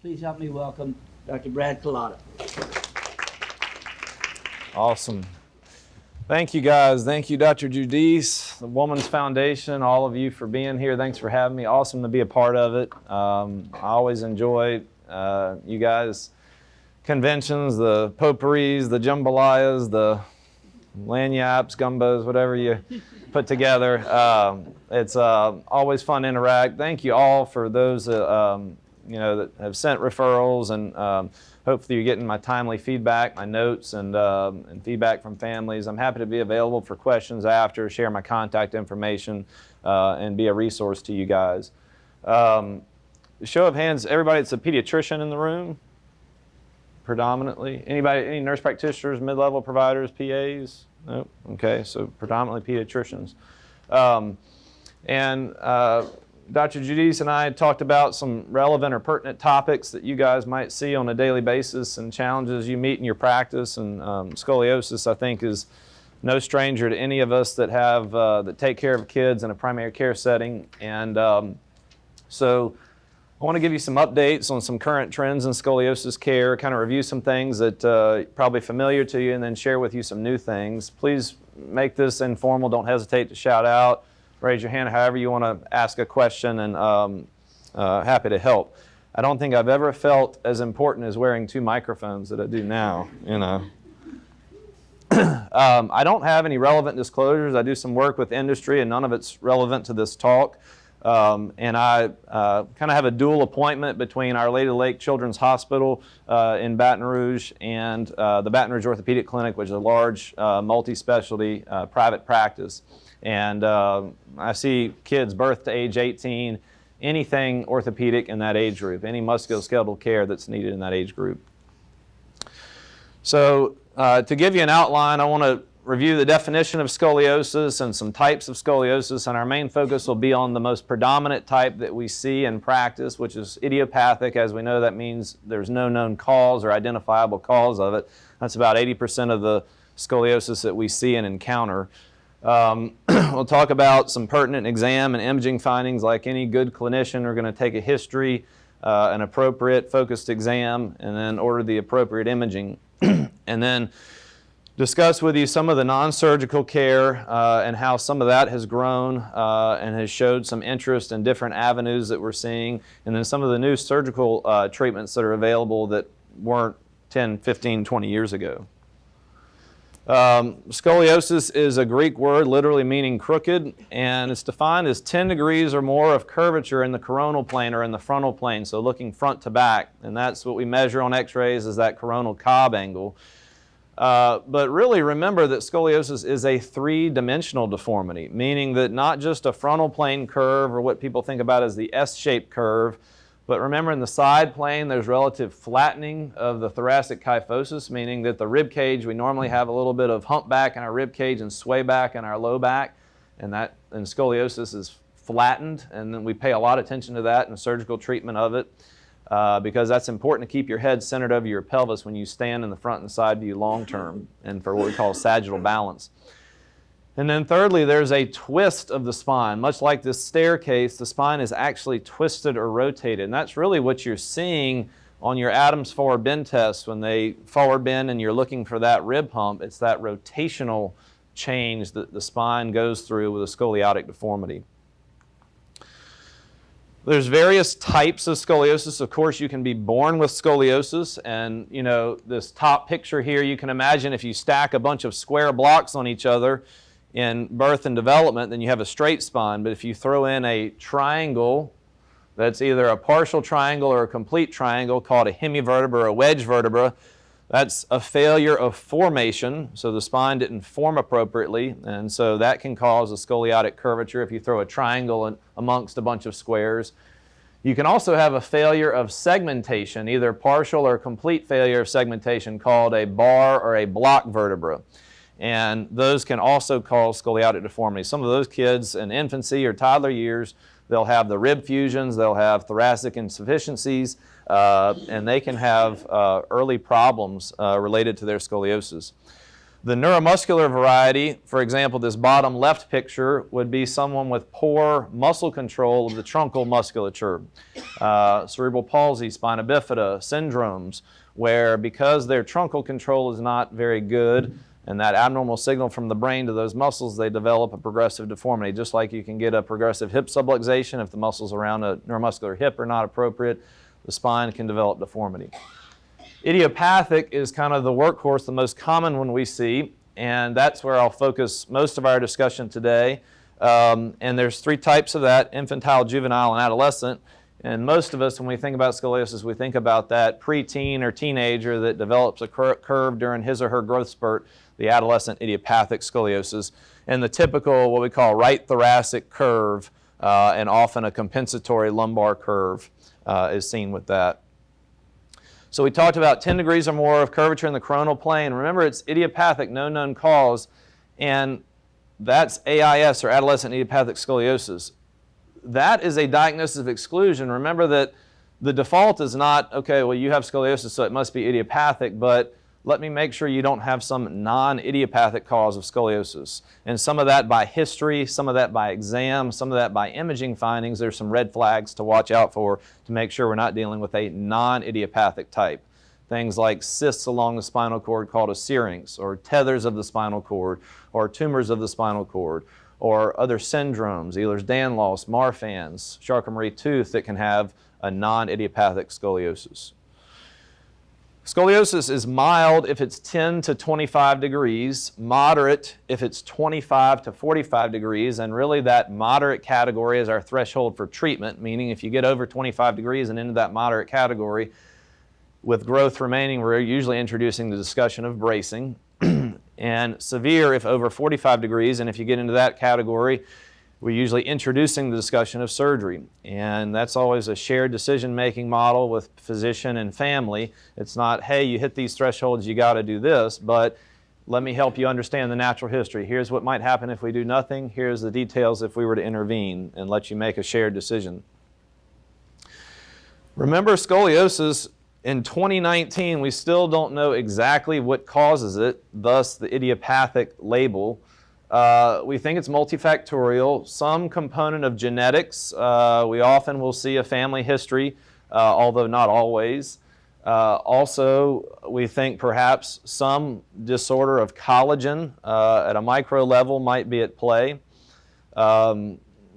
Please help me welcome Dr. Brad Culotta. Awesome. Thank you, guys. Thank you, Dr. Judice, the Woman's Foundation, all of you for being here. Thanks for having me. Awesome to be a part of it. I always enjoy you guys' conventions, the potpourris, the jambalayas, the lagniappes, gumbos, whatever you put together. It's always fun to interact. Thank you all for those that have sent referrals, and hopefully you're getting my timely feedback, my notes, and feedback from families. I'm happy to be available for questions after, share my contact information, and be a resource to you guys. Show of hands, everybody that's a pediatrician in the room? Predominantly. Anybody, any nurse practitioners, mid-level providers, PAs? Nope. Okay, so predominantly pediatricians. Dr. Judice and I talked about some relevant or pertinent topics that you guys might see on a daily basis and challenges you meet in your practice. And scoliosis, I think, is no stranger to any of us that have that take care of kids in a primary care setting. And so I want to give you some updates on some current trends in scoliosis care, kind of review some things that are probably familiar to you, and then share with you some new things. Please make this informal. Don't hesitate to shout out. Raise your hand however you want to ask a question, and happy to help. I don't think I've ever felt as important as wearing 2 microphones that I do now, you know. I don't have any relevant disclosures. I do some work with industry, and none of it's relevant to this talk. And I kind of have a dual appointment between Our Lady of the Lake Children's Hospital in Baton Rouge and the Baton Rouge Orthopedic Clinic, which is a large multi-specialty private practice. And I see kids birth to age 18, anything orthopedic in that age group, any musculoskeletal care that's needed in that age group. So to give you an outline, I want to review the definition of scoliosis and some types of scoliosis, and our main focus will be on the most predominant type that we see in practice, which is idiopathic. As we know, that means there's no known cause or identifiable cause of it. That's about 80% of the scoliosis that we see and encounter. We'll talk about some pertinent exam and imaging findings. Like any good clinician, we're going to take a history, an appropriate focused exam, and then order the appropriate imaging. And then discuss with you some of the non-surgical care and how some of that has grown and has showed some interest in different avenues that we're seeing, and then some of the new surgical treatments that are available that weren't 10, 15, 20 years ago. Scoliosis is a Greek word literally meaning crooked, and it's defined as 10 degrees or more of curvature in the coronal plane or in the frontal plane, so looking front to back, and that's what we measure on x-rays, is that coronal Cobb angle. But really remember that scoliosis is a 3-dimensional deformity, meaning that not just a frontal plane curve or what people think about as the S-shaped curve, but remember in the side plane there's relative flattening of the thoracic kyphosis, meaning that the rib cage, we normally have a little bit of hump back in our rib cage and sway back in our low back, and scoliosis is flattened, and then we pay a lot of attention to that in the surgical treatment of it. Because that's important to keep your head centered over your pelvis when you stand in the front and side view long term, and for what we call sagittal balance. And then thirdly, there's a twist of the spine. Much like this staircase, the spine is actually twisted or rotated, and that's really what you're seeing on your Adams forward bend test. When they forward bend and you're looking for that rib hump, it's that rotational change that the spine goes through with a scoliotic deformity. There's various types of scoliosis. Of course, you can be born with scoliosis, and you know, this top picture here, you can imagine if you stack a bunch of square blocks on each other in birth and development, then you have a straight spine. But if you throw in a triangle that's either a partial triangle or a complete triangle called a hemivertebra or a wedge vertebra, that's a failure of formation, so the spine didn't form appropriately, and so that can cause a scoliotic curvature if you throw a triangle amongst a bunch of squares. You can also have a failure of segmentation, either partial or complete failure of segmentation, called a bar or a block vertebra, and those can also cause scoliotic deformity. Some of those kids in infancy or toddler years, they'll have the rib fusions, they'll have thoracic insufficiencies, and they can have early problems related to their scoliosis. The neuromuscular variety, for example, this bottom left picture, would be someone with poor muscle control of the truncal musculature, cerebral palsy, spina bifida, syndromes, where because their truncal control is not very good and that abnormal signal from the brain to those muscles, they develop a progressive deformity. Just like you can get a progressive hip subluxation if the muscles around a neuromuscular hip are not appropriate, the spine can develop deformity. Idiopathic is kind of the workhorse, the most common one we see, and that's where I'll focus most of our discussion today. And there's three types of that: infantile, juvenile, and adolescent. And most of us, when we think about scoliosis, we think about that preteen or teenager that develops a curve during his or her growth spurt, the adolescent idiopathic scoliosis, and the typical, what we call right thoracic curve, and often a compensatory lumbar curve is seen with that. So we talked about 10 degrees or more of curvature in the coronal plane. Remember, it's idiopathic, no known cause, and that's AIS, or adolescent idiopathic scoliosis. That is a diagnosis of exclusion. Remember that the default is not, okay, well, you have scoliosis, so it must be idiopathic, but let me make sure you don't have some non-idiopathic cause of scoliosis. And some of that by history, some of that by exam, some of that by imaging findings. There's some red flags to watch out for to make sure we're not dealing with a non-idiopathic type. Things like cysts along the spinal cord called a syrinx, or tethers of the spinal cord, or tumors of the spinal cord, or other syndromes, Ehlers-Danlos, Marfan's, Charcot-Marie Tooth, that can have a non-idiopathic scoliosis. Scoliosis is mild if it's 10 to 25 degrees, moderate if it's 25 to 45 degrees, and really that moderate category is our threshold for treatment, meaning if you get over 25 degrees and into that moderate category, with growth remaining, we're usually introducing the discussion of bracing. And severe if over 45 degrees, and if you get into that category, we're usually introducing the discussion of surgery. And that's always a shared decision-making model with physician and family. It's not, hey, you hit these thresholds, you got to do this, but let me help you understand the natural history. Here's what might happen if we do nothing. Here's the details if we were to intervene, and let you make a shared decision. Remember, scoliosis, in 2019, we still don't know exactly what causes it, thus the idiopathic label. We think it's multifactorial, some component of genetics. We often will see a family history, although not always. Also, we think perhaps some disorder of collagen at a micro level might be at play.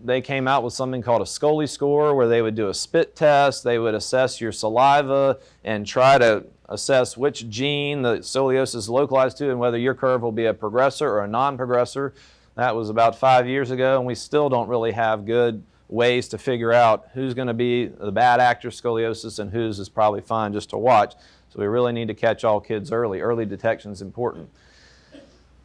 They came out with something called a Scoli score, where they would do a spit test. They would assess your saliva and try to assess which gene the scoliosis is localized to and whether your curve will be a progressor or a non-progressor. That was about 5 years ago, and we still don't really have good ways to figure out who's going to be the bad actor scoliosis and whose is probably fine just to watch. So we really need to catch all kids early. Early detection is important.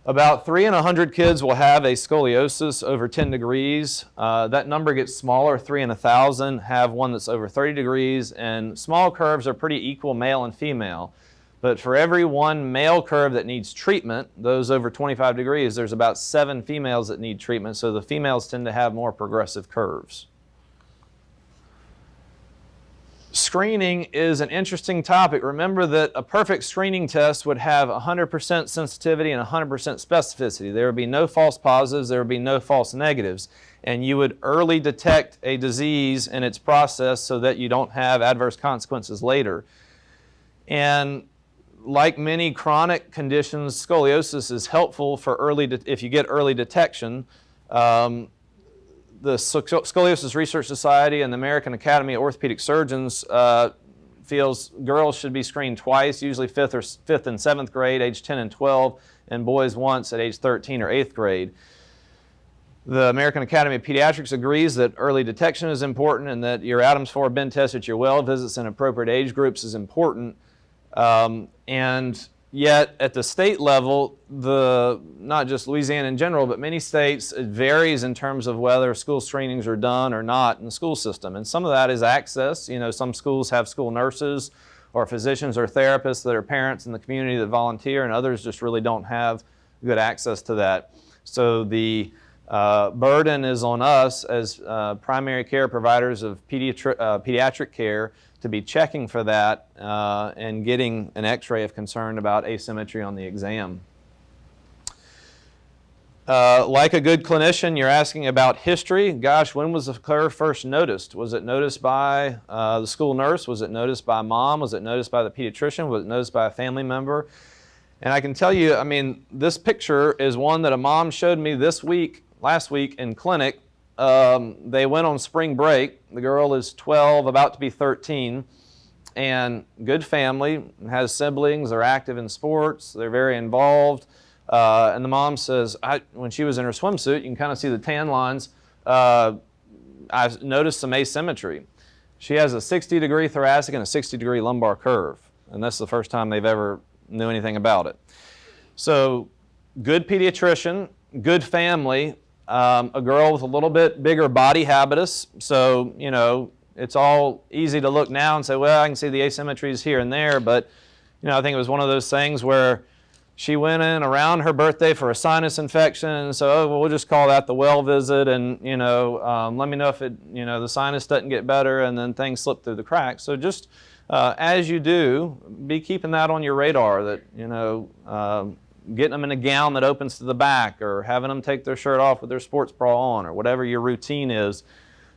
About 3 in 100 kids will have a scoliosis over 10 degrees. That number gets smaller. 3 in 1,000 have one that's over 30 degrees, and small curves are pretty equal male and female. But for every one male curve that needs treatment, those over 25 degrees, there's about 7 females that need treatment, so the females tend to have more progressive curves. Screening is an interesting topic. Remember that a perfect screening test would have 100% sensitivity and 100% specificity. There would be no false positives, there would be no false negatives. And you would early detect a disease in its process so that you don't have adverse consequences later. And like many chronic conditions, scoliosis is helpful for if you get early detection. The Scoliosis Research Society and the American Academy of Orthopedic Surgeons feels girls should be screened twice, usually 5th and 7th grade, age 10 and 12, and boys once at age 13 or 8th grade. The American Academy of Pediatrics agrees that early detection is important and that your Adams 4 bend test at your well visits in appropriate age groups is important. And yet, at the state level, not just Louisiana in general, but many states, it varies in terms of whether school screenings are done or not in the school system. And some of that is access. You know, some schools have school nurses or physicians or therapists that are parents in the community that volunteer, and others just really don't have good access to that. So the burden is on us as primary care providers of pediatric care to be checking for that and getting an x-ray if concerned about asymmetry on the exam. Like a good clinician, you're asking about history. Gosh, when was the curve first noticed? Was it noticed by the school nurse? Was it noticed by mom? Was it noticed by the pediatrician? Was it noticed by a family member? And I can tell you, I mean, this picture is one that a mom showed me last week in clinic. They went on spring break. The girl is 12, about to be 13, and good family, has siblings, they're active in sports, they're very involved. And the mom says, when she was in her swimsuit, you can kind of see the tan lines, I noticed some asymmetry. She has a 60-degree thoracic and a 60-degree lumbar curve, and that's the first time they've ever knew anything about it. So good pediatrician, good family, a girl with a little bit bigger body habitus, so, you know, it's all easy to look now and say, well, I can see the asymmetries here and there, but, you know, I think it was one of those things where she went in around her birthday for a sinus infection, and so, oh, well, we'll just call that the well visit, and, you know, let me know if it, you know, the sinus doesn't get better, and then things slip through the cracks. So just as you do, be keeping that on your radar, that, you know, getting them in a gown that opens to the back, or having them take their shirt off with their sports bra on, or whatever your routine is,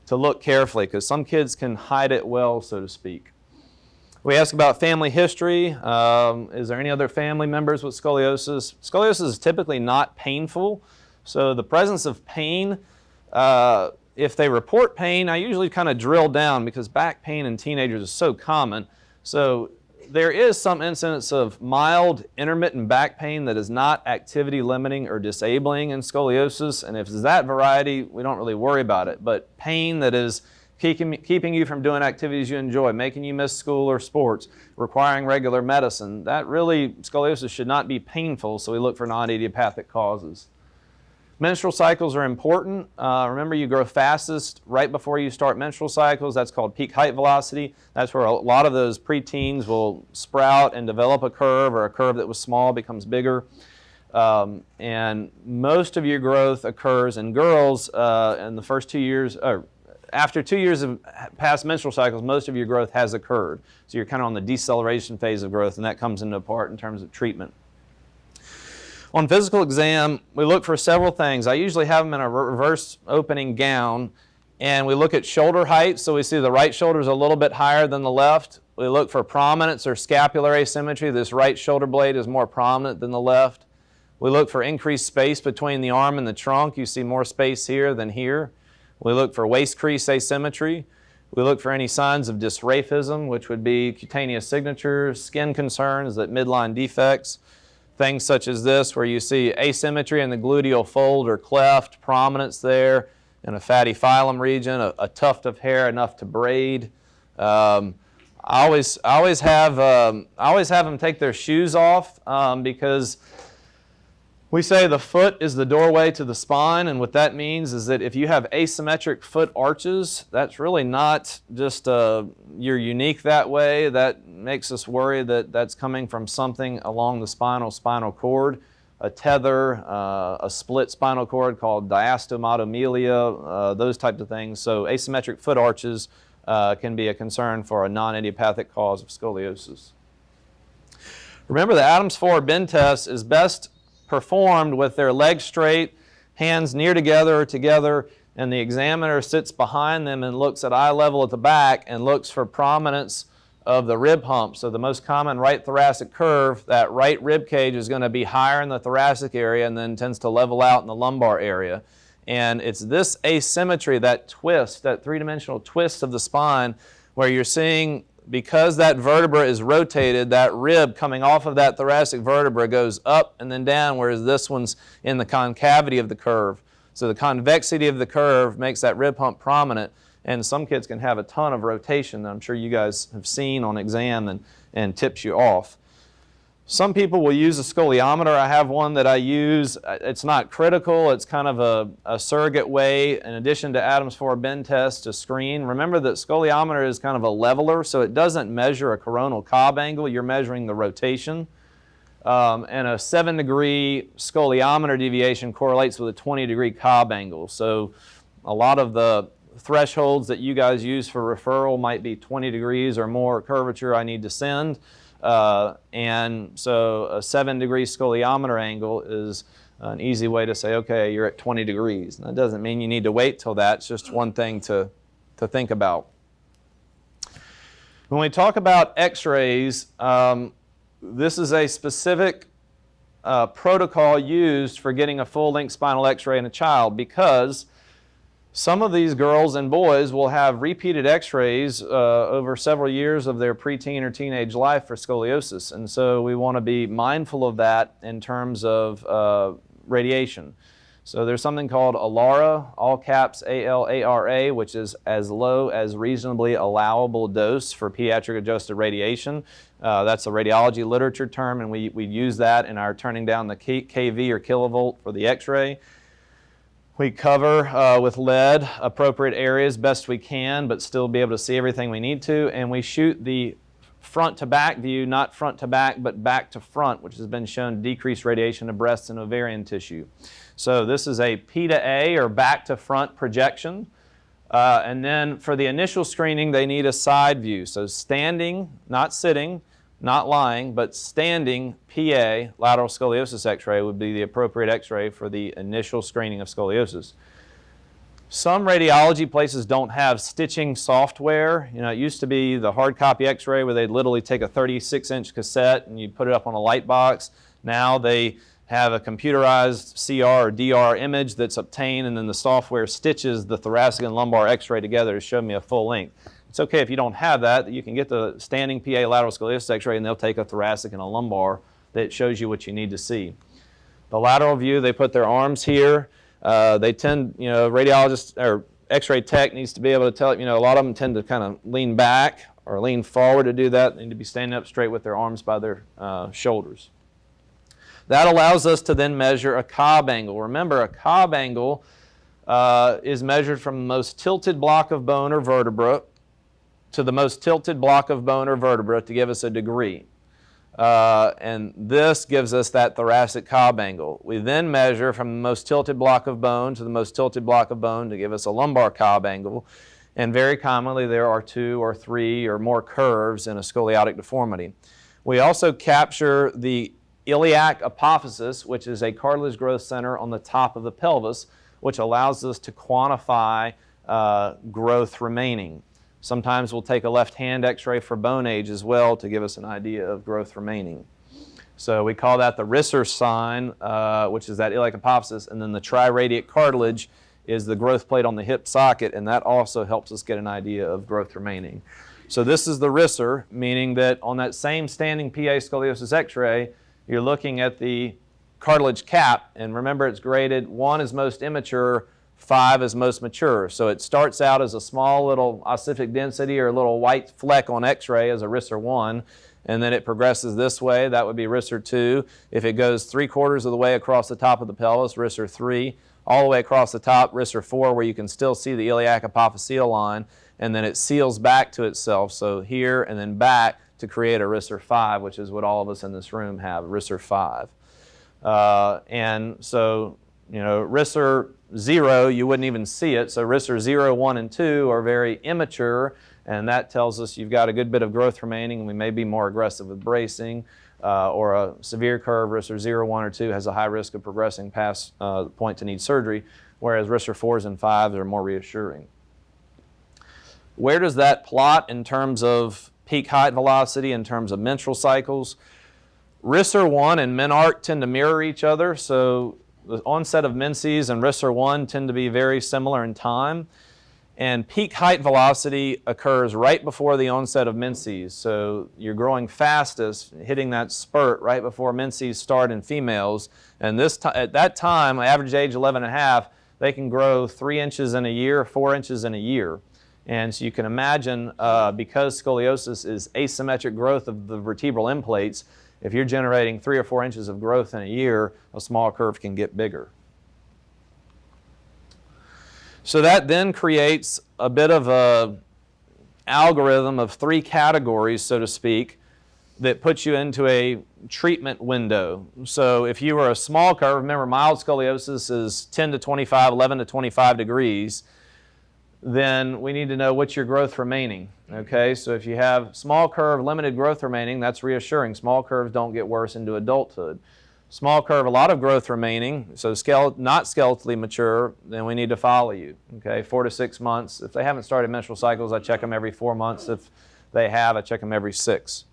to look carefully, because some kids can hide it well, so to speak. We ask about family history. Is there any other family members with scoliosis? Scoliosis is typically not painful, so the presence of pain, if they report pain, I usually kind of drill down, because back pain in teenagers is so common. So there is some incidence of mild intermittent back pain that is not activity limiting or disabling in scoliosis, and if it's that variety, we don't really worry about it. But pain that is keeping you from doing activities you enjoy, making you miss school or sports, requiring regular medicine, that really, scoliosis should not be painful, so we look for non-idiopathic causes. Menstrual cycles are important. Remember, you grow fastest right before you start menstrual cycles. That's called peak height velocity. That's where a lot of those preteens will sprout and develop a curve, or a curve that was small becomes bigger. And most of your growth occurs in girls in the first 2 years, after 2 years of past menstrual cycles, most of your growth has occurred. So you're kind of on the deceleration phase of growth, and that comes into part in terms of treatment. On physical exam, we look for several things. I usually have them in a reverse opening gown, and we look at shoulder height. So we see the right shoulder is a little bit higher than the left. We look for prominence or scapular asymmetry. This right shoulder blade is more prominent than the left. We look for increased space between the arm and the trunk. You see more space here than here. We look for waist crease asymmetry. We look for any signs of dysraphism, which would be cutaneous signatures, skin concerns, that midline defects. Things such as this, where you see asymmetry in the gluteal fold or cleft, prominence there, in a fatty phylum region, a tuft of hair enough to braid. I always have them take their shoes off, because we say the foot is the doorway to the spine, and what that means is that if you have asymmetric foot arches, that's really not just you're unique that way. That makes us worry that that's coming from something along the spinal cord, a tether, a split spinal cord called diastematomyelia, those types of things. So asymmetric foot arches can be a concern for a non-idiopathic cause of scoliosis. Remember, the Adams-4 bend test is best performed with their legs straight, hands near together or together, and the examiner sits behind them and looks at eye level at the back and looks for prominence of the rib hump. So the most common right thoracic curve, that right rib cage is going to be higher in the thoracic area and then tends to level out in the lumbar area. And it's this asymmetry, that twist, that three-dimensional twist of the spine, where you're seeing, because that vertebra is rotated, that rib coming off of that thoracic vertebra goes up and then down, whereas this one's in the concavity of the curve. So the convexity of the curve makes that rib hump prominent, and some kids can have a ton of rotation that I'm sure you guys have seen on exam and tips you off. Some people will use a scoliometer. I have one that I use. It's not critical. It's kind of a surrogate way, in addition to Adams-4 bend test, to screen. Remember that scoliometer is kind of a leveler, so it doesn't measure a coronal cob angle. You're measuring the rotation. And a 7-degree scoliometer deviation correlates with a 20-degree cob angle. So a lot of the thresholds that you guys use for referral might be 20 degrees or more curvature I need to send. And so a 7-degree scoliometer angle is an easy way to say, okay, you're at 20 degrees. And that doesn't mean you need to wait till that. It's just one thing to think about. When we talk about x-rays, this is a specific protocol used for getting a full-length spinal x-ray in a child, because some of these girls and boys will have repeated x-rays over several years of their preteen or teenage life for scoliosis. And so we want to be mindful of that in terms of radiation. So there's something called ALARA, all caps ALARA, which is as low as reasonably allowable dose for pediatric adjusted radiation. That's a radiology literature term, and we use that in our turning down the kV or kilovolt for the x-ray. We cover with lead appropriate areas best we can, but still be able to see everything we need to. And we shoot the front to back view, not front to back, but back to front, which has been shown to decrease radiation of breast and ovarian tissue. So this is a P to A, or back to front projection. And then for the initial screening, they need a side view. So standing, not sitting, not lying, but standing PA, lateral scoliosis x-ray, would be the appropriate x-ray for the initial screening of scoliosis. Some radiology places don't have stitching software. You know, it used to be the hard copy x-ray where they'd literally take a 36-inch cassette and you'd put it up on a light box. Now they have a computerized CR or DR image that's obtained, and then the software stitches the thoracic and lumbar x-ray together to show me a full length. It's okay if you don't have that. You can get the standing PA lateral scoliosis x-ray, and they'll take a thoracic and a lumbar that shows you what you need to see. The lateral view, they put their arms here. They tend, you know, radiologist or x-ray tech needs to be able to tell, you know, a lot of them tend to kind of lean back or lean forward to do that. They need to be standing up straight with their arms by their shoulders. That allows us to then measure a Cobb angle. Remember, a Cobb angle is measured from the most tilted block of bone or vertebra to the most tilted block of bone or vertebra to give us a degree. And this gives us that thoracic Cobb angle. We then measure from the most tilted block of bone to the most tilted block of bone to give us a lumbar Cobb angle. And very commonly there are 2 or 3 or more curves in a scoliotic deformity. We also capture the iliac apophysis, which is a cartilage growth center on the top of the pelvis, which allows us to quantify growth remaining. Sometimes we'll take a left hand x-ray for bone age as well to give us an idea of growth remaining. So we call that the Risser sign, which is that iliac apophysis, and then the triradiate cartilage is the growth plate on the hip socket, and that also helps us get an idea of growth remaining. So this is the Risser, meaning that on that same standing PA scoliosis x-ray, you're looking at the cartilage cap, and remember it's graded 1 is most immature, 5 is most mature. So it starts out as a small little ossific density or a little white fleck on x-ray as a Risser 1, and then it progresses this way. That would be Risser 2. If it goes 3/4 of the way across the top of the pelvis, Risser 3, all the way across the top, Risser 4, where you can still see the iliac apophyseal line, and then it seals back to itself, so here and then back, to create a Risser 5, which is what all of us in this room have, Risser 5. And so, you know, Risser 0, you wouldn't even see it. So Risser 0, 1, and 2 are very immature, and that tells us you've got a good bit of growth remaining, and we may be more aggressive with bracing. Or a severe curve, Risser 0, 1, or 2, has a high risk of progressing past the point to need surgery, whereas Risser 4s and 5s are more reassuring. Where does that plot in terms of peak height velocity, in terms of menstrual cycles? Risser 1 and Menarche tend to mirror each other, so the onset of menses and Risser 1 tend to be very similar in time. And peak height velocity occurs right before the onset of menses. So you're growing fastest, hitting that spurt right before menses start in females. And at that time, average age 11.5, they can grow 3 inches in a year, 4 inches in a year. And so you can imagine, because scoliosis is asymmetric growth of the vertebral end plates, if you're generating 3 or 4 inches of growth in a year, a small curve can get bigger. So that then creates a bit of an algorithm of 3 categories, so to speak, that puts you into a treatment window. So if you were a small curve, remember mild scoliosis is 10 to 25, 11 to 25 degrees, then we need to know what's your growth remaining. Okay, so if you have small curve, limited growth remaining, that's reassuring. Small curves don't get worse into adulthood. Small curve, a lot of growth remaining, so not skeletally mature, then we need to follow you, okay? 4 to 6 months. If they haven't started menstrual cycles, I check them every 4 months. If they have, I check them every 6.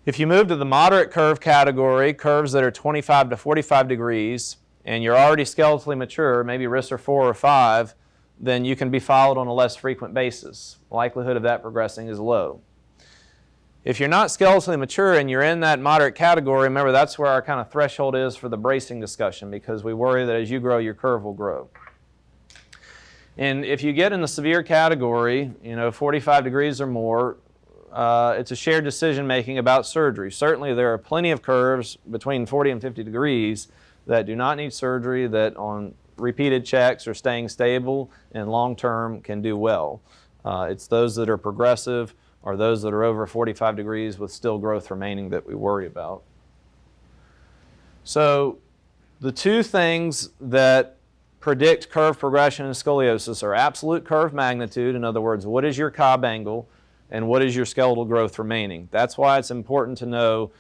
If you move to the moderate curve category, curves that are 25 to 45 degrees, and you're already skeletally mature, maybe wrists are 4 or 5, then you can be followed on a less frequent basis. Likelihood of that progressing is low. If you're not skeletally mature and you're in that moderate category, remember that's where our kind of threshold is for the bracing discussion, because we worry that as you grow, your curve will grow. And if you get in the severe category, 45 degrees or more, it's a shared decision making about surgery. Certainly there are plenty of curves between 40 and 50 degrees that do not need surgery, that on repeated checks are staying stable and long term can do well. It's those that are progressive or those that are over 45 degrees with still growth remaining that we worry about. So the two things that predict curve progression in scoliosis are absolute curve magnitude, in other words, what is your Cobb angle, and what is your skeletal growth remaining. That's why it's important to know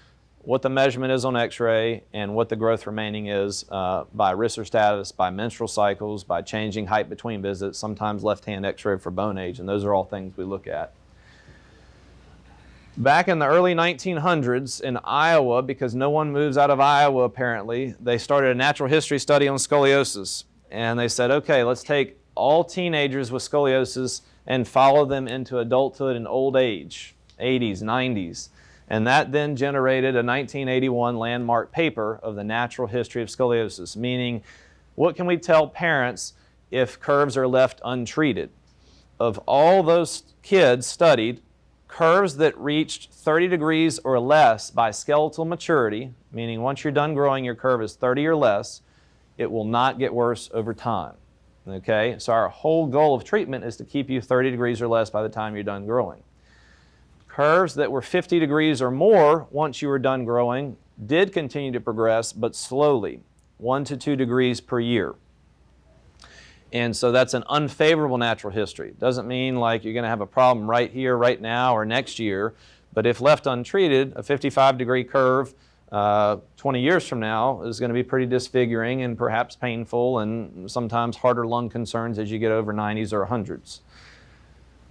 what the measurement is on x-ray and what the growth remaining is by Risser status, by menstrual cycles, by changing height between visits, sometimes left-hand x-ray for bone age, and those are all things we look at. Back in the early 1900s in Iowa, because no one moves out of Iowa apparently, they started a natural history study on scoliosis. And they said, okay, let's take all teenagers with scoliosis and follow them into adulthood and old age, 80s, 90s. And that then generated a 1981 landmark paper of the natural history of scoliosis, meaning what can we tell parents if curves are left untreated? Of all those kids studied, curves that reached 30 degrees or less by skeletal maturity, meaning once you're done growing, your curve is 30 or less, it will not get worse over time. Okay, so our whole goal of treatment is to keep you 30 degrees or less by the time you're done growing. Curves that were 50 degrees or more once you were done growing did continue to progress, but slowly, 1 to 2 degrees per year. And so that's an unfavorable natural history. Doesn't mean like you're going to have a problem right here, right now, or next year, but if left untreated, a 55-degree curve 20 years from now is going to be pretty disfiguring and perhaps painful and sometimes harder lung concerns as you get over 90s or 100s.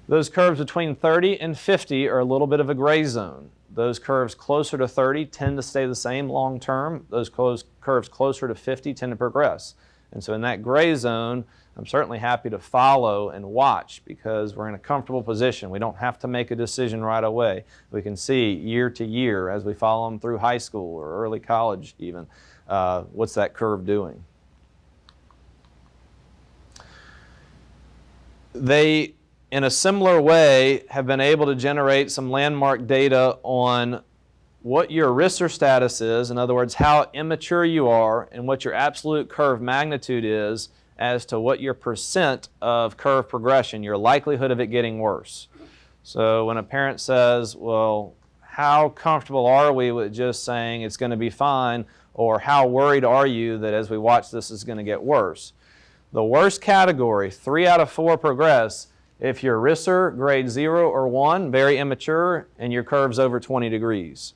Those curves between 30 and 50 are a little bit of a gray zone. Those curves closer to 30 tend to stay the same long term. Those curves closer to 50 tend to progress. And so in that gray zone, I'm certainly happy to follow and watch because we're in a comfortable position. We don't have to make a decision right away. We can see year to year as we follow them through high school or early college even, what's that curve doing. They, in a similar way, have been able to generate some landmark data on what your Risser status is, in other words, how immature you are, and what your absolute curve magnitude is as to what your percent of curve progression, your likelihood of it getting worse. So when a parent says, well, how comfortable are we with just saying it's going to be fine, or how worried are you that as we watch this is going to get worse? The worst category, 3 out of 4 progress, if your Risser grade 0 or 1, very immature, and your curve's over 20 degrees.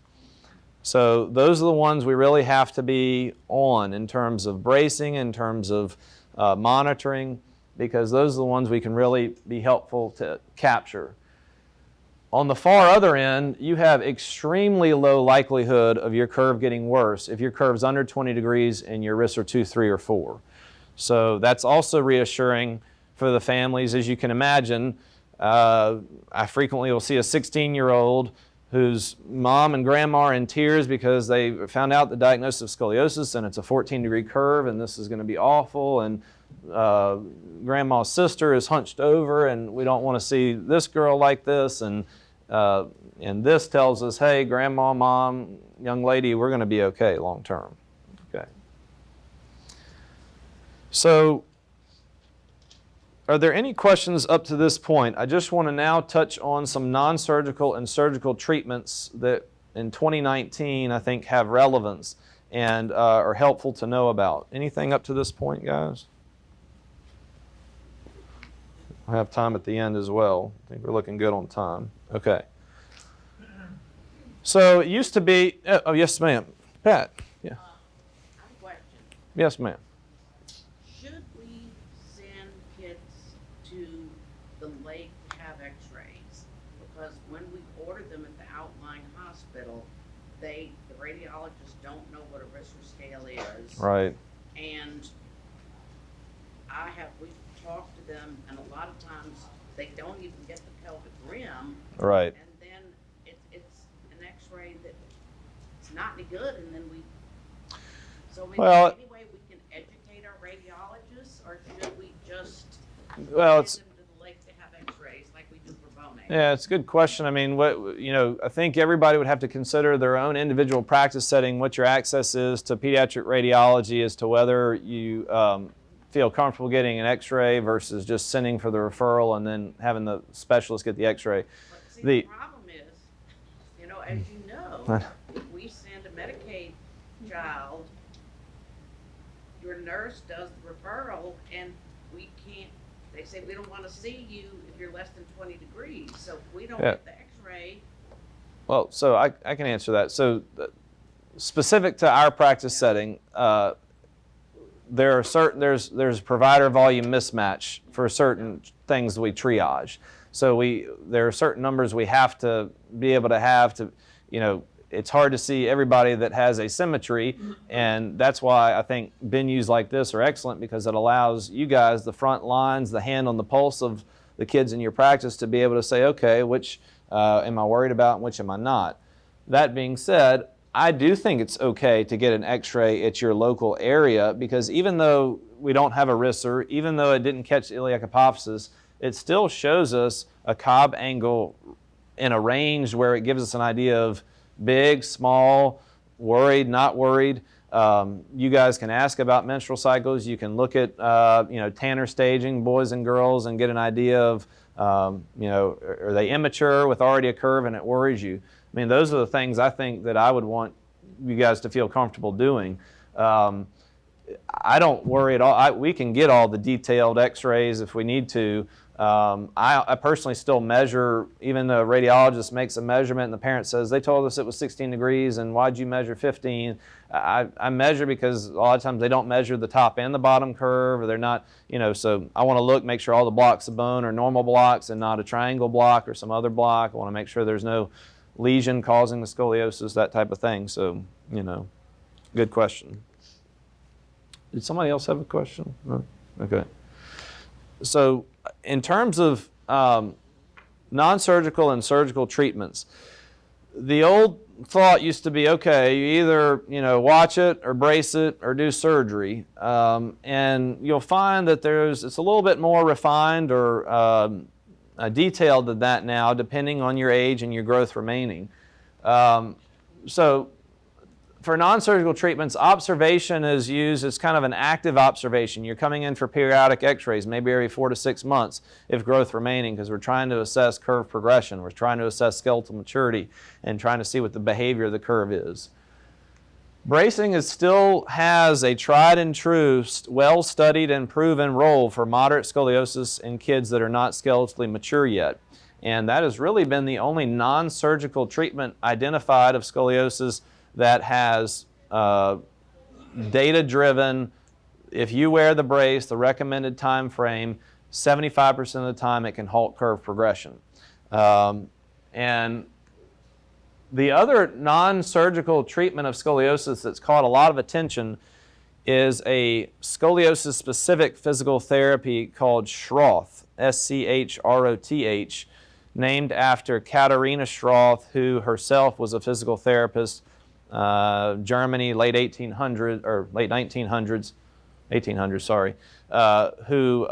So those are the ones we really have to be on in terms of bracing, in terms of monitoring, because those are the ones we can really be helpful to capture. On the far other end, you have extremely low likelihood of your curve getting worse if your curve's under 20 degrees and your Risser 2, 3, or 4. So that's also reassuring for the families. As you can imagine, I frequently will see a 16-year-old whose mom and grandma are in tears because they found out the diagnosis of scoliosis and it's a 14-degree curve and this is going to be awful, and grandma's sister is hunched over and we don't want to see this girl like this, and this tells us, hey, grandma, mom, young lady, we're going to be okay long term. Okay. So are there any questions up to this point? I just want to now touch on some non-surgical and surgical treatments that in 2019 I think have relevance and are helpful to know about. Anything up to this point, guys? I have time at the end as well. I think we're looking good on time. Okay. So it used to be, oh yes ma'am, Pat, Yes, ma'am. Should we send kids to the lake to have x-rays? Because when we order them at the outlying hospital, the radiologists don't know what a Richter scale is. Right. And we've talked to them, and a lot of times they don't even get the pelvic rim. Right. And then it's an x-ray that it's not any good, and then so maybe Well, any way we can educate our radiologists, or should we just Well, send them to the lake to have x-rays like we do for bone age? Yeah, it's a good question. I mean, I think everybody would have to consider their own individual practice setting, what your access is to pediatric radiology as to whether you feel comfortable getting an x-ray versus just sending for the referral and then having the specialist get the x-ray. But see, the problem is, as you know, if we send a Medicaid child, your nurse does the referral, and we can't, they say, we don't want to see you if you're less than 20 degrees. So if we don't get the x-ray. Well, so I can answer that. So specific to our practice setting, there's provider volume mismatch for certain things that we triage. So there are certain numbers we have to be able to have to, it's hard to see everybody that has asymmetry, and that's why I think venues like this are excellent, because it allows you guys, the front lines, the hand on the pulse of the kids in your practice, to be able to say, okay, which am I worried about and which am I not? That being said, I do think it's okay to get an x-ray at your local area, because even though we don't have a risser, even though it didn't catch iliac apophysis, it still shows us a Cobb angle in a range where it gives us an idea of big, small, worried, not worried. You guys can ask about menstrual cycles. You can look at Tanner staging, boys and girls, and get an idea of are they immature with already a curve and it worries you. I mean, those are the things I think that I would want you guys to feel comfortable doing. I don't worry at all. We can get all the detailed x-rays if we need to. I personally still measure, even the radiologist makes a measurement and the parent says, they told us it was 16 degrees and why'd you measure 15? I measure because a lot of times they don't measure the top and the bottom curve, or they're not, so I want to look, make sure all the blocks of bone are normal blocks and not a triangle block or some other block. I want to make sure there's no lesion causing the scoliosis, that type of thing. So, good question. Did somebody else have a question? No? Okay. So in terms of non-surgical and surgical treatments, the old thought used to be, okay, you either watch it or brace it or do surgery, and you'll find that it's a little bit more refined or detailed than that now, depending on your age and your growth remaining. So for non-surgical treatments, observation is used as kind of an active observation. You're coming in for periodic x-rays, maybe every 4 to 6 months if growth remaining, because we're trying to assess curve progression. We're trying to assess skeletal maturity and trying to see what the behavior of the curve is. Bracing still has a tried and true, well-studied and proven role for moderate scoliosis in kids that are not skeletally mature yet. And that has really been the only non-surgical treatment identified of scoliosis that has data-driven. If you wear the brace, the recommended time frame, 75% of the time it can halt curve progression. And the other non-surgical treatment of scoliosis that's caught a lot of attention is a scoliosis-specific physical therapy called Shroff, S-C-H-R-O-T-H, named after Katharina Shroff, who herself was a physical therapist, Germany, late 1800s, or late 1900s, 1800s, sorry, who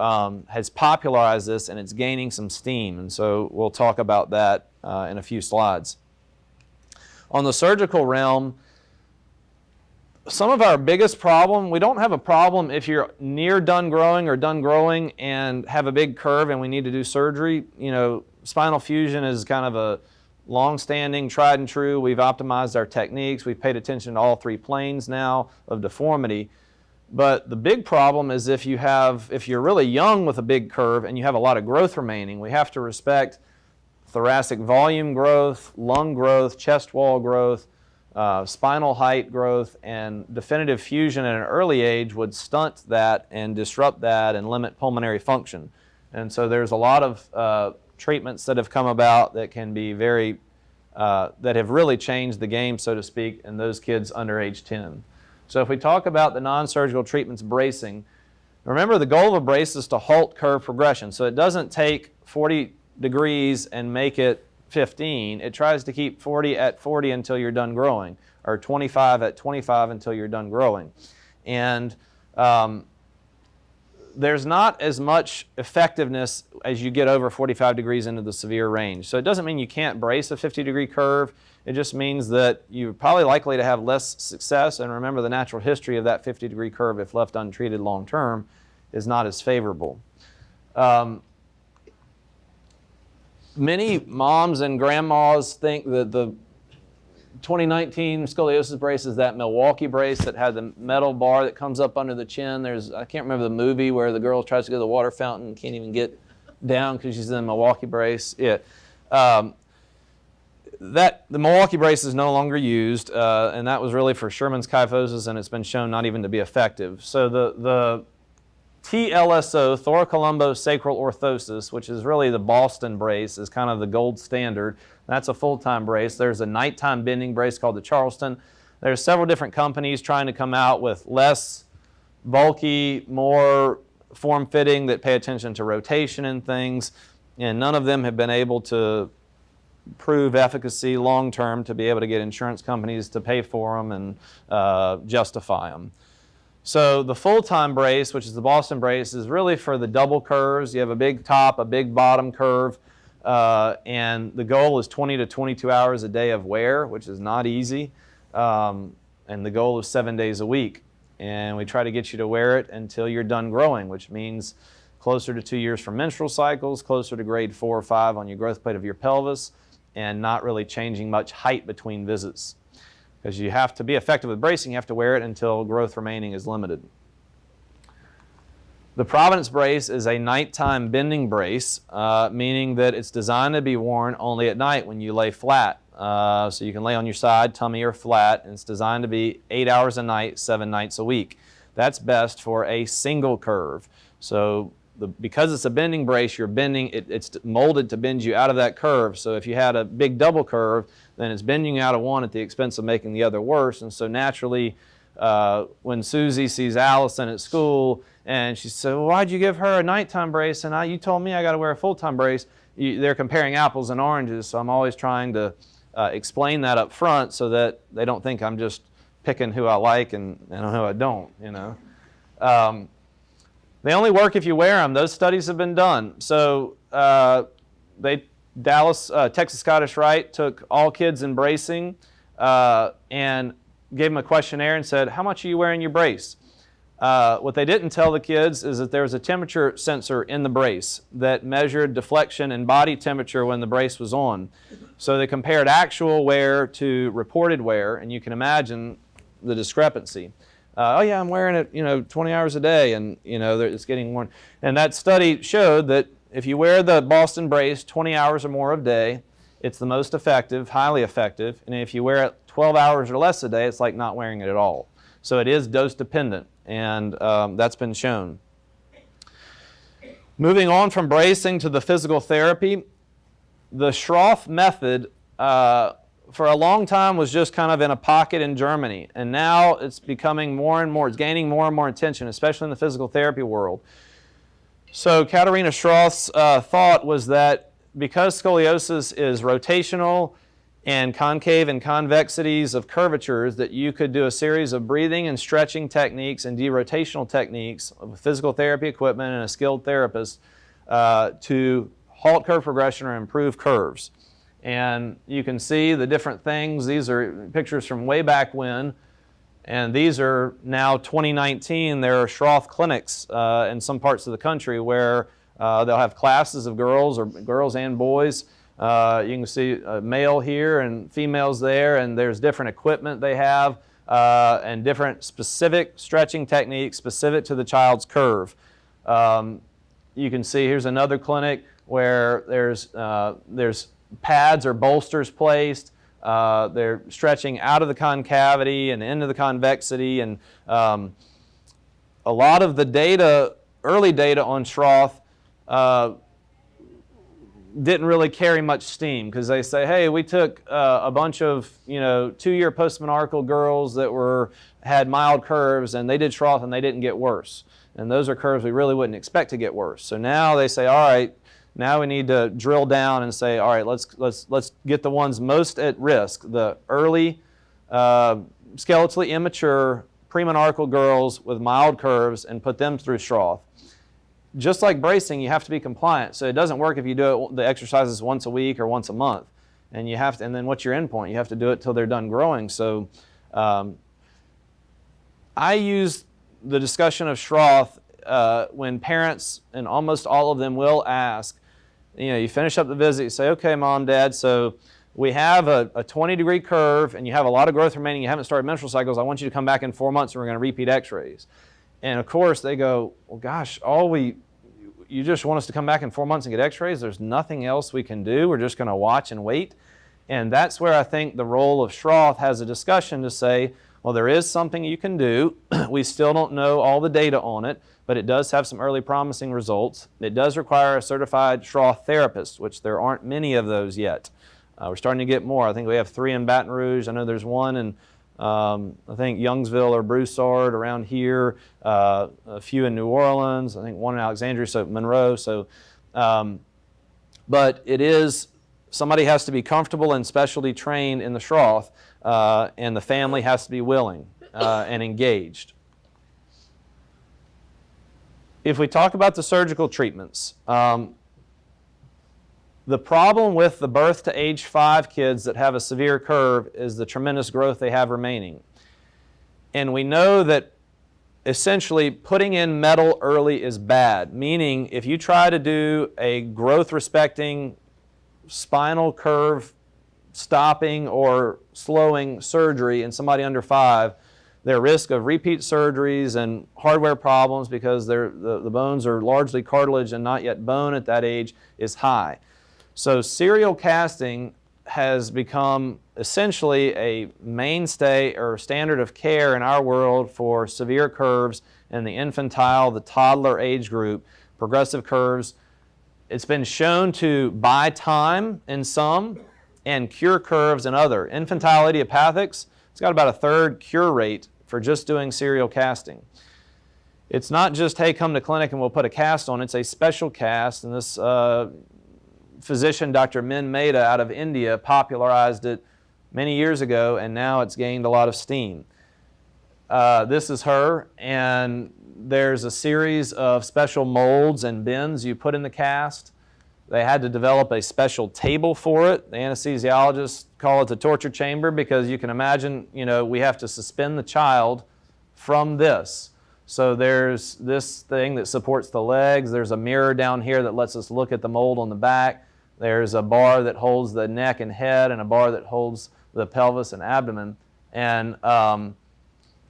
has popularized this, and it's gaining some steam. And so we'll talk about that in a few slides. On the surgical realm, some of our biggest problem, we don't have a problem if you're near done growing or done growing and have a big curve and we need to do surgery. Spinal fusion is kind of a long-standing, tried and true. We've optimized our techniques. We've paid attention to all 3 planes now of deformity. But the big problem is if you're really young with a big curve and you have a lot of growth remaining, we have to respect thoracic volume growth, lung growth, chest wall growth, spinal height growth and definitive fusion at an early age would stunt that and disrupt that and limit pulmonary function. And so there's a lot of treatments that have come about that can be very, that have really changed the game, so to speak, in those kids under age 10. So if we talk about the non-surgical treatments, bracing, remember the goal of a brace is to halt curve progression. So it doesn't take 40 degrees and make it 15. It tries to keep 40 at 40 until you're done growing, or 25 at 25 until you're done growing. And there's not as much effectiveness as you get over 45 degrees into the severe range. So it doesn't mean you can't brace a 50-degree curve. It just means that you're probably likely to have less success. And remember, the natural history of that 50-degree curve, if left untreated long term, is not as favorable. Many moms and grandmas think that the 2019 scoliosis brace is that Milwaukee brace that had the metal bar that comes up under the chin. I can't remember the movie where the girl tries to go to the water fountain and can't even get down because she's in the Milwaukee brace. Yeah. The Milwaukee brace is no longer used, and that was really for Sherman's kyphosis, and it's been shown not even to be effective. So the TLSO, thoracolumbo-sacral orthosis, which is really the Boston brace, is kind of the gold standard. That's a full-time brace. There's a nighttime bending brace called the Charleston. There's several different companies trying to come out with less bulky, more form-fitting that pay attention to rotation and things, and none of them have been able to prove efficacy long-term to be able to get insurance companies to pay for them and justify them. So the full-time brace, which is the Boston brace, is really for the double curves. You have a big top, a big bottom curve, and the goal is 20 to 22 hours a day of wear, which is not easy, and the goal is 7 days a week. And we try to get you to wear it until you're done growing, which means closer to 2 years from menstrual cycles, closer to grade 4 or 5 on your growth plate of your pelvis, and not really changing much height between visits. Because you have to be effective with bracing, you have to wear it until growth remaining is limited. The Providence brace is a nighttime bending brace, meaning that it's designed to be worn only at night when you lay flat. So you can lay on your side, tummy, or flat, and it's designed to be 8 hours a night, 7 nights a week. That's best for a single curve. So because it's a bending brace, you're bending, it's molded to bend you out of that curve. So if you had a big double curve, then it's bending you out of one at the expense of making the other worse. And so naturally, when Susie sees Allison at school and she said, well, why'd you give her a nighttime brace and you told me I got to wear a full-time brace? They're comparing apples and oranges, so I'm always trying to explain that up front so that they don't think I'm just picking who I like and who I don't, you know. They only work if you wear them. Those studies have been done. So Texas Scottish Rite took all kids in bracing and gave them a questionnaire and said, how much are you wearing your brace? What they didn't tell the kids is that there was a temperature sensor in the brace that measured deflection and body temperature when the brace was on. So they compared actual wear to reported wear, and you can imagine the discrepancy. Oh yeah, I'm wearing it, 20 hours a day, and it's getting worn. And that study showed that if you wear the Boston brace 20 hours or more a day, it's the most effective, highly effective. And if you wear it 12 hours or less a day, it's like not wearing it at all. So it is dose dependent, and that's been shown. Moving on from bracing to the physical therapy, the Shroff Method for a long time was just kind of in a pocket in Germany, and now it's becoming more and more, it's gaining more and more attention, especially in the physical therapy world. So Katarina Shroff's thought was that because scoliosis is rotational and concave and convexities of curvatures, that you could do a series of breathing and stretching techniques and derotational techniques with physical therapy equipment and a skilled therapist to halt curve progression or improve curves. And you can see the different things. These are pictures from way back when, and these are now 2019. There are Shroff clinics in some parts of the country where they'll have classes of girls or girls and boys. You can see a male here and females there, and there's different equipment they have and different specific stretching techniques specific to the child's curve. You can see here's another clinic where there's pads or bolsters placed. They're stretching out of the concavity and into the convexity, and a lot of the data, early data on Shroff, didn't really carry much steam, because they say, hey, we took a bunch of 2-year postmenarchal girls that had mild curves, and they did Shroff and they didn't get worse. And those are curves we really wouldn't expect to get worse. So now they say, all right, now we need to drill down and say, all right, let's get the ones most at risk, the early, skeletally immature premenarchal girls with mild curves, and put them through Shroff. Just like bracing, you have to be compliant. So it doesn't work if you do the exercises once a week or once a month. And and then what's your endpoint? You have to do it till they're done growing. So I use the discussion of Shroff when parents, and almost all of them will ask, you finish up the visit, you say, okay, mom, dad, so we have a 20-degree curve and you have a lot of growth remaining, you haven't started menstrual cycles, I want you to come back in 4 months and we're going to repeat x-rays. And of course they go, well, gosh, you just want us to come back in 4 months and get x-rays? There's nothing else we can do. We're just going to watch and wait. And that's where I think the role of Shroff has a discussion to say, well, there is something you can do. We still don't know all the data on it, but it does have some early promising results. It does require a certified Shroff therapist, which there aren't many of those yet. We're starting to get more. I think we have 3 in Baton Rouge. I know there's 1 in I think Youngsville or Broussard around here, a few in New Orleans, I think 1 in Alexandria, so Monroe. So, but it is, somebody has to be comfortable and specialty trained in the Shroff, and the family has to be willing and engaged. If we talk about the surgical treatments, the problem with the birth to age 5 kids that have a severe curve is the tremendous growth they have remaining. And we know that essentially putting in metal early is bad, meaning if you try to do a growth-respecting spinal curve stopping or slowing surgery in somebody under 5, their risk of repeat surgeries and hardware problems, because the bones are largely cartilage and not yet bone at that age, is high. So serial casting has become essentially a mainstay or standard of care in our world for severe curves in the infantile, the toddler age group, progressive curves. It's been shown to buy time in some and cure curves in other. Infantile idiopathics, it's got about a 1/3 cure rate for just doing serial casting. It's not just, hey, come to clinic and we'll put a cast on. It's a special cast, and this physician, Dr. Min Mehta out of India, popularized it many years ago, and now it's gained a lot of steam. This is her, and there's a series of special molds and bins you put in the cast. They had to develop a special table for it. The anesthesiologists call it the torture chamber, because you can imagine, we have to suspend the child from this. So there's this thing that supports the legs. There's a mirror down here that lets us look at the mold on the back. There's a bar that holds the neck and head, and a bar that holds the pelvis and abdomen. And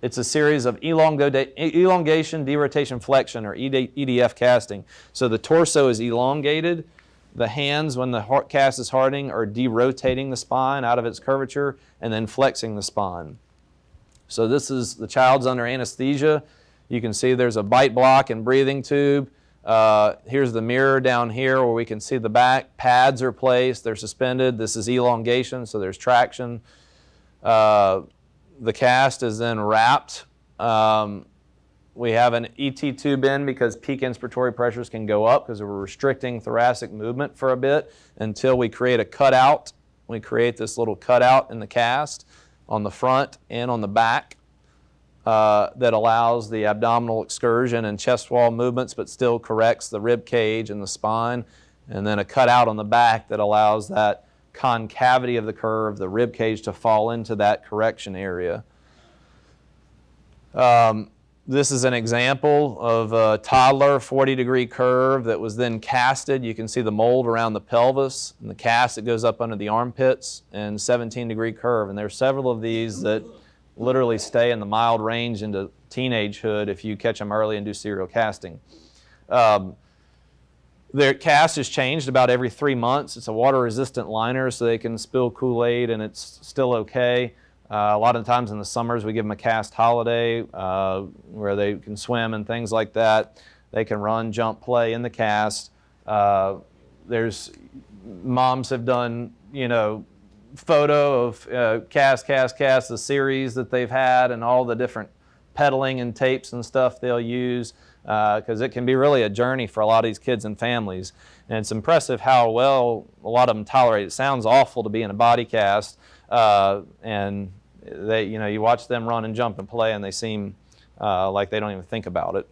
it's a series of elongation, derotation, flexion, or EDF casting. So the torso is elongated. The hands, when the cast is hardening, are derotating the spine out of its curvature and then flexing the spine. So this is, the child's under anesthesia. You can see there's a bite block and breathing tube. Here's the mirror down here where we can see the back. Pads are placed, they're suspended. This is elongation, so there's traction. The cast is then wrapped. We have an ET tube in because peak inspiratory pressures can go up because we're restricting thoracic movement for a bit until we create a cutout. We create this little cutout in the cast on the front and on the back that allows the abdominal excursion and chest wall movements, but still corrects the rib cage and the spine. And then a cutout on the back that allows that concavity of the curve, the rib cage, to fall into that correction area. This is an example of a toddler 40-degree curve that was then casted. You can see the mold around the pelvis and the cast that goes up under the armpits, and 17-degree curve. And there are several of these that literally stay in the mild range into teenagehood if you catch them early and do serial casting. Their cast is changed about every 3 months. It's a water-resistant liner, so they can spill Kool-Aid and it's still okay. A lot of times in the summers, we give them a cast holiday where they can swim and things like that. They can run, jump, play in the cast. There's moms have done, photo of cast, the series that they've had and all the different pedaling and tapes and stuff they'll use, because it can be really a journey for a lot of these kids and families. And it's impressive how well a lot of them tolerate it. It sounds awful to be in a body cast, and they, you watch them run and jump and play, and they seem like they don't even think about it.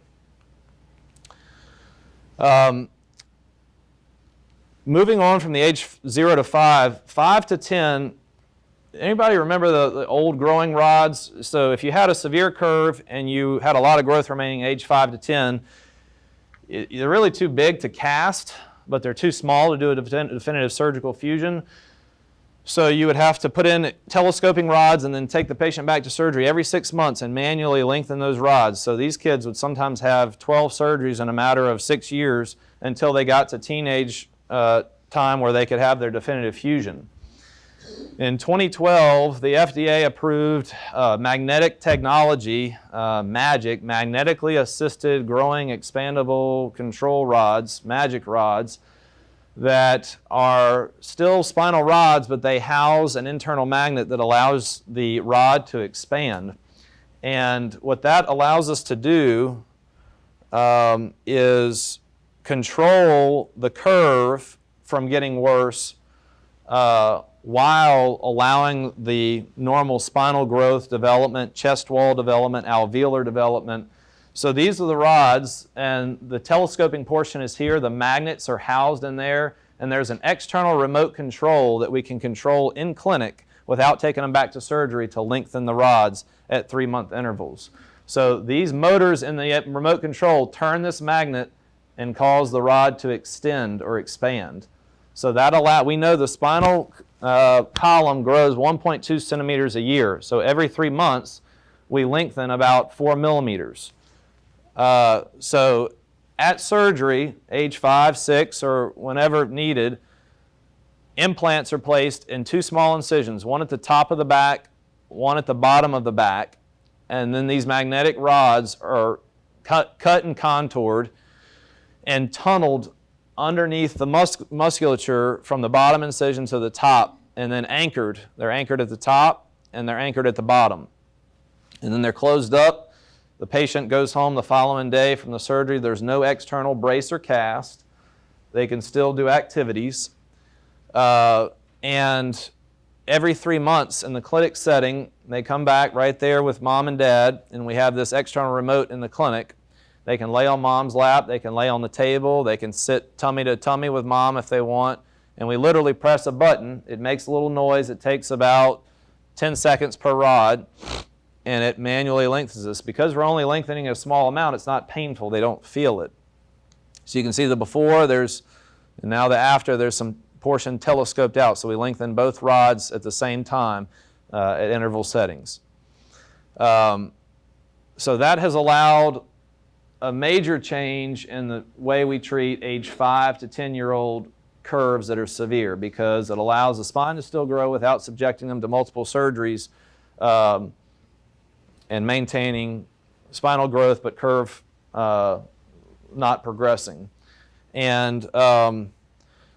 Moving on from the age 0 to 5, 5 to 10, anybody remember the old growing rods? So if you had a severe curve and you had a lot of growth remaining age 5 to 10, they're really too big to cast, but they're too small to do a definitive surgical fusion. So you would have to put in telescoping rods and then take the patient back to surgery every 6 months and manually lengthen those rods. So these kids would sometimes have 12 surgeries in a matter of 6 years until they got to teenage time where they could have their definitive fusion. In 2012, the FDA approved magnetic technology, MAGIC, magnetically assisted growing expandable control rods, MAGIC rods, that are still spinal rods, but they house an internal magnet that allows the rod to expand. And what that allows us to do is control the curve from getting worse while allowing the normal spinal growth development, chest wall development, alveolar development. So these are the rods, and the telescoping portion is here. The magnets are housed in there, and there's an external remote control that we can control in clinic without taking them back to surgery to lengthen the rods at 3-month intervals. So these motors in the remote control turn this magnet and cause the rod to extend or expand. So that we know the spinal column grows 1.2 centimeters a year. So every 3 months, we lengthen about 4 millimeters. So at surgery, age 5, 6, or whenever needed, implants are placed in 2 small incisions, one at the top of the back, one at the bottom of the back, and then these magnetic rods are cut and contoured and tunneled underneath the musculature from the bottom incision to the top, and then anchored. They're anchored at the top and they're anchored at the bottom. And then they're closed up. The patient goes home the following day from the surgery. There's no external brace or cast. They can still do activities. And every 3 months in the clinic setting, they come back right there with mom and dad, and we have this external remote in the clinic. They can lay on mom's lap, they can lay on the table, they can sit tummy to tummy with mom if they want, and we literally press a button. It makes a little noise. It takes about 10 seconds per rod, and it manually lengthens this. Because we're only lengthening a small amount, it's not painful. They don't feel it. So you can see the before, and now the after, there's some portion telescoped out. So we lengthen both rods at the same time at interval settings. So that has allowed a major change in the way we treat age 5 to 10-year-old curves that are severe, because it allows the spine to still grow without subjecting them to multiple surgeries and maintaining spinal growth but curve not progressing. And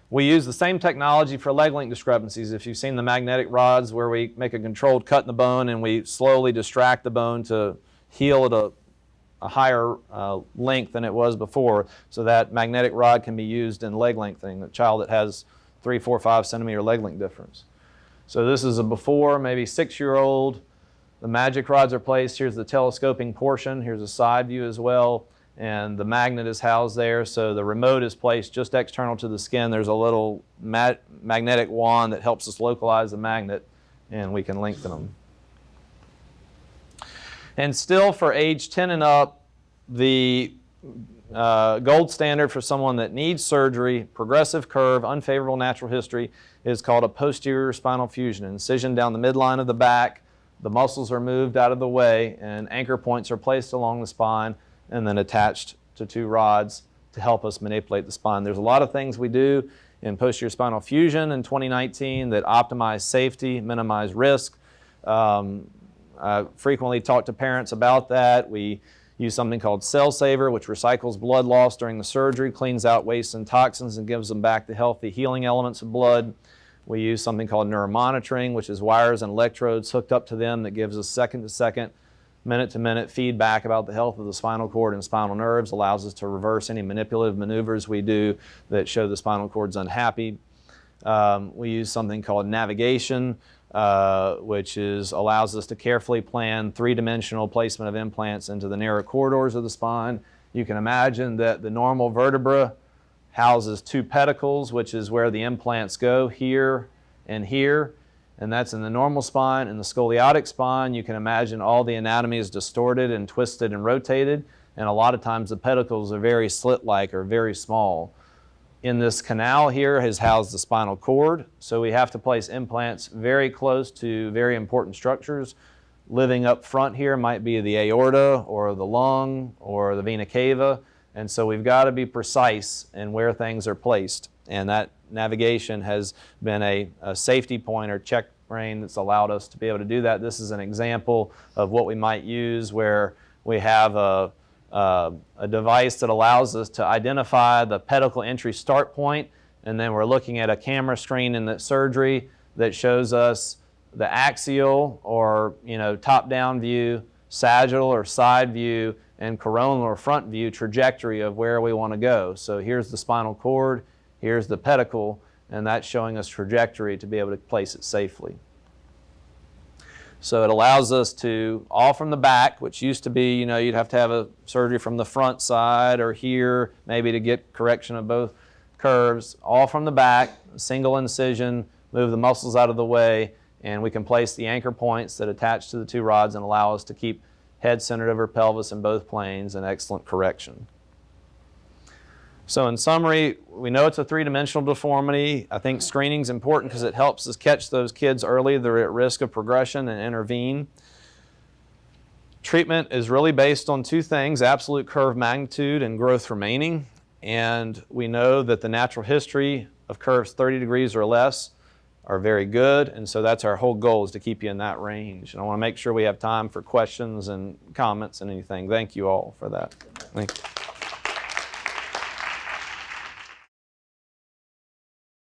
we use the same technology for leg length discrepancies. If you've seen the magnetic rods where we make a controlled cut in the bone and we slowly distract the bone to heal at a higher length than it was before, so that magnetic rod can be used in leg lengthening, a child that has 3, 4, 5 centimeter leg length difference. So this is a before, maybe 6-year-old. The MAGIC rods are placed. Here's the telescoping portion. Here's a side view as well. And the magnet is housed there. So the remote is placed just external to the skin. There's a little magnetic wand that helps us localize the magnet, and we can lengthen them. And still for age 10 and up, the gold standard for someone that needs surgery, progressive curve, unfavorable natural history, is called a posterior spinal fusion. An incision down the midline of the back, the muscles are moved out of the way, and anchor points are placed along the spine and then attached to 2 rods to help us manipulate the spine. There's a lot of things we do in posterior spinal fusion in 2019 that optimize safety, minimize risk. I frequently talk to parents about that. We use something called Cell Saver, which recycles blood loss during the surgery, cleans out waste and toxins, and gives them back the healthy healing elements of blood. We use something called neuromonitoring, which is wires and electrodes hooked up to them that gives us second-to-second, minute-to-minute feedback about the health of the spinal cord and spinal nerves, allows us to reverse any manipulative maneuvers we do that show the spinal cord's unhappy. We use something called navigation, which allows us to carefully plan three-dimensional placement of implants into the narrow corridors of the spine. You can imagine that the normal vertebra houses two pedicles, which is where the implants go, here, and that's in the normal spine. In the scoliotic spine, you can imagine all the anatomy is distorted and twisted and rotated, and a lot of times the pedicles are very slit-like or very small. In this canal here is housed the spinal cord, so we have to place implants very close to very important structures. Living up front here might be the aorta or the lung or the vena cava, and so we've got to be precise in where things are placed, and that navigation has been a safety point or check brain that's allowed us to be able to do that. This is an example of what we might use where we have a device that allows us to identify the pedicle entry start point, and then we're looking at a camera screen in the surgery that shows us the axial or top-down view, sagittal or side view, and coronal or front view trajectory of where we want to go. So here's the spinal cord, here's the pedicle, and that's showing us trajectory to be able to place it safely. So it allows us to, all from the back, which used to be, you'd have to have a surgery from the front side or here, maybe to get correction of both curves, all from the back, single incision, move the muscles out of the way, and we can place the anchor points that attach to the two rods and allow us to keep head centered over pelvis in both planes and excellent correction. So in summary, we know it's a three-dimensional deformity. I think screening is important because it helps us catch those kids early that are at risk of progression and intervene. Treatment is really based on two things, absolute curve magnitude and growth remaining. And we know that the natural history of curves 30 degrees or less are very good, and so that's our whole goal, is to keep you in that range. And I want to make sure we have time for questions and comments and anything. Thank you all for that. Thank you.